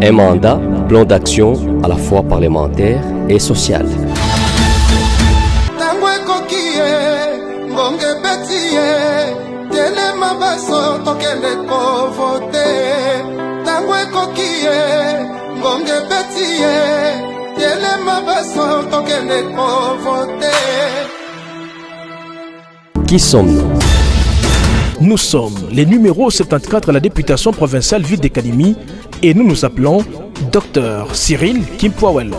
Un mandat, plan d'action à la fois parlementaire et social. Qui sommes-nous? Nous sommes les numéros 74 à la députation provinciale Ville de Kalemi et nous nous appelons Dr Cyril Kimpwawel.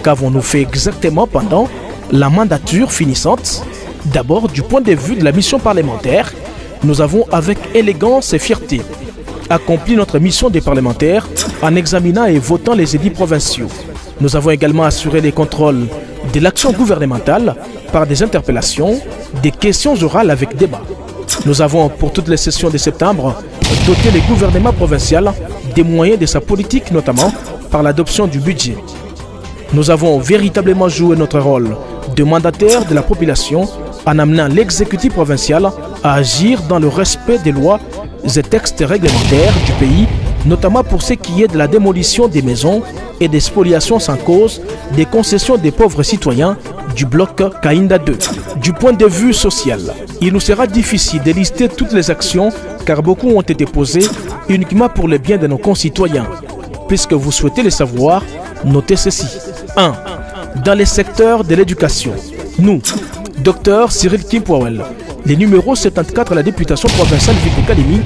Qu'avons-nous fait exactement pendant la mandature finissante? D'abord, du point de vue de la mission parlementaire, nous avons avec élégance et fierté accompli notre mission des parlementaires en examinant et votant les édits provinciaux. Nous avons également assuré les contrôles de l'action gouvernementale par des interpellations, des questions orales avec débat. Nous avons, pour toutes les sessions de septembre, doté le gouvernement provincial des moyens de sa politique, notamment par l'adoption du budget. Nous avons véritablement joué notre rôle de mandataire de la population en amenant l'exécutif provincial à agir dans le respect des lois et textes réglementaires du pays, notamment pour ce qui est de la démolition des maisons et des spoliations sans cause des concessions des pauvres citoyens du bloc Kainda 2. Du point de vue social, il nous sera difficile de lister toutes les actions car beaucoup ont été posées uniquement pour le bien de nos concitoyens. Puisque vous souhaitez les savoir, notez ceci. 1. Dans les secteurs de l'éducation, nous, Dr Cyril Kimpwawel, les numéros 74 à la députation provinciale Ville de Kalemi,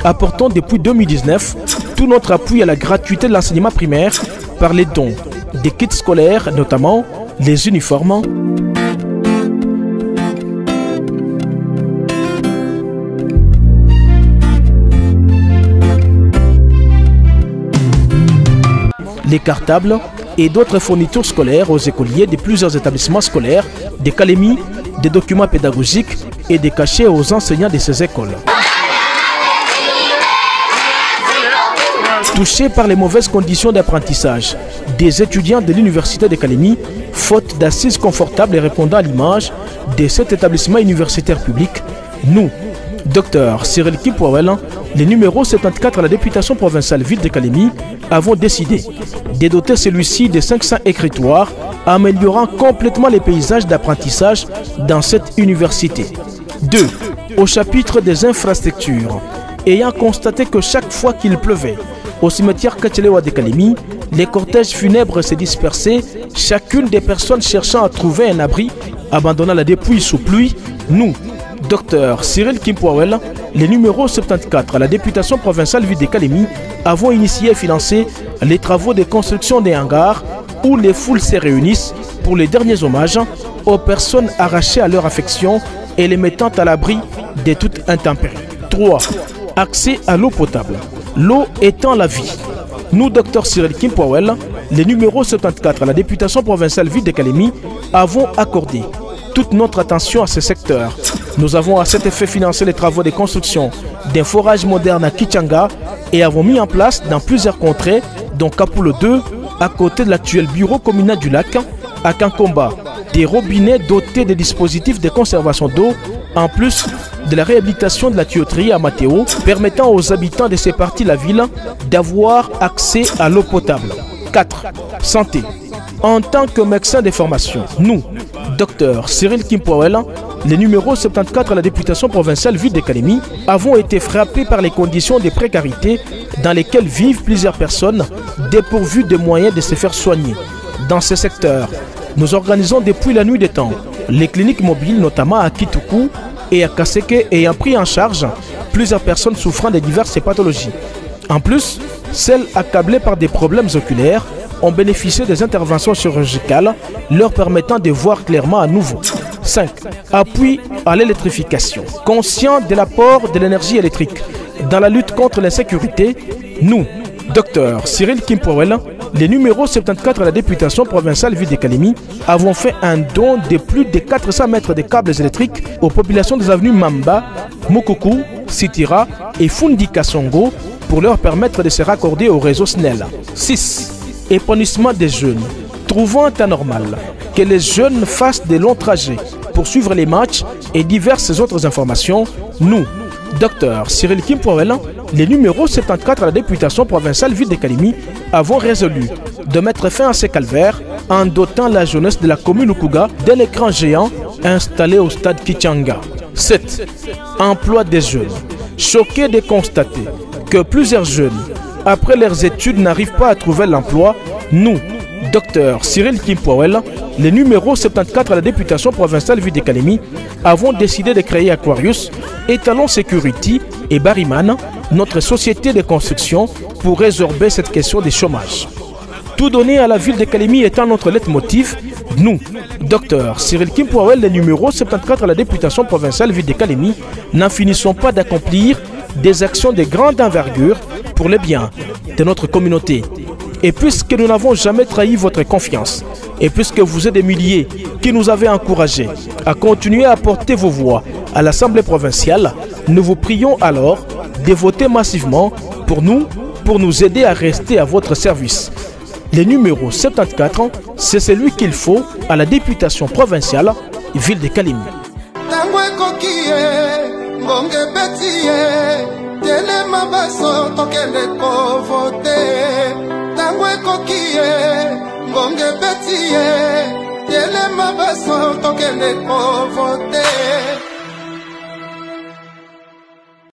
apportons depuis 2019 tout notre appui à la gratuité de l'enseignement primaire par les dons des kits scolaires, notamment les uniformes, les cartables et d'autres fournitures scolaires aux écoliers de plusieurs établissements scolaires de Kalemi, des documents pédagogiques et des cachets aux enseignants de ces écoles. Touchés par les mauvaises conditions d'apprentissage des étudiants de l'université de Kalemi, faute d'assises confortables et répondant à l'image de cet établissement universitaire public, nous, Dr Cyril Kimpwawel, les numéros 74 à la députation provinciale Ville de Kalemi, avons décidé de doter celui-ci de 500 écritoires, améliorant complètement les paysages d'apprentissage dans cette université. 2. Au chapitre des infrastructures, ayant constaté que chaque fois qu'il pleuvait, au cimetière Kachelewa de Kalemi, les cortèges funèbres se dispersaient, chacune des personnes cherchant à trouver un abri, abandonnant la dépouille sous pluie, nous, Dr Cyril Kimpwawel, les numéros 74 à la députation provinciale Ville de Kalemi, avons initié et financé les travaux de construction des hangars où les foules se réunissent pour les derniers hommages aux personnes arrachées à leur affection et les mettant à l'abri de toute intempérie. 3. Accès à l'eau potable. L'eau étant la vie. Nous, Dr Cyril Kimpwawel, les numéros 74 à la députation provinciale Ville de Kalemi, avons accordé toute notre attention à ce secteur. Nous avons à cet effet financé les travaux de construction d'un forage moderne à Kichanga et avons mis en place dans plusieurs contrées, dont Kapulo 2, à côté de l'actuel bureau communal du lac, à Kankomba, des robinets dotés de dispositifs de conservation d'eau, en plus de la réhabilitation de la tuyauterie à Matéo, permettant aux habitants de ces parties de la ville d'avoir accès à l'eau potable. 4. Santé. En tant que médecin de formation, nous, Dr Cyril Kimpwawel, les numéros 74 à la députation provinciale Ville de Kalemi, avons été frappés par les conditions de précarité dans lesquelles vivent plusieurs personnes dépourvues de moyens de se faire soigner. Dans ce secteur, nous organisons depuis la nuit des temps les cliniques mobiles, notamment à Kituku et à Kaseke, ayant pris en charge plusieurs personnes souffrant de diverses pathologies. En plus, celles accablées par des problèmes oculaires ont bénéficié des interventions chirurgicales leur permettant de voir clairement à nouveau. 5. Appui à l'électrification. Conscient de l'apport de l'énergie électrique dans la lutte contre l'insécurité, nous, Dr Cyril Kimpwawel, les numéros 74 à la députation provinciale Ville de Kalemi, avons fait un don de plus de 400 mètres de câbles électriques aux populations des avenues Mamba, Mukuku, Sitira et Fundi Kasongo pour leur permettre de se raccorder au réseau SNEL. 6. Épanouissement des jeunes. Trouvant anormal que les jeunes fassent de longs trajets pour suivre les matchs et diverses autres informations, nous, Dr Cyril Kimpwawel, les numéros 74 à la députation provinciale ville de Kalemi, avons résolu de mettre fin à ces calvaires en dotant la jeunesse de la commune Ukuga d'un écran géant installé au stade Kichanga. 7. Emploi des jeunes. Choqués de constater que plusieurs jeunes, après leurs études, n'arrivent pas à trouver l'emploi, nous, Dr Cyril Kimpwawel, les numéros 74 à la députation provinciale ville de Kalemi, avons décidé de créer Aquarius, Étalon Security et Bariman, notre société de construction, pour résorber cette question des chômages. Tout donner à la ville de Kalemi étant notre leitmotiv, nous, Dr Cyril Kimpwawel, les numéros 74 à la députation provinciale ville de Kalemi, n'en finissons pas d'accomplir des actions de grande envergure pour le bien de notre communauté. Et puisque nous n'avons jamais trahi votre confiance, et puisque vous êtes des milliers qui nous avez encouragés à continuer à porter vos voix à l'Assemblée provinciale, nous vous prions alors de voter massivement pour nous aider à rester à votre service. Le numéro 74, c'est celui qu'il faut à la députation provinciale ville de Kalemi. Bonge petit, télé ma basso, toque les pauvres.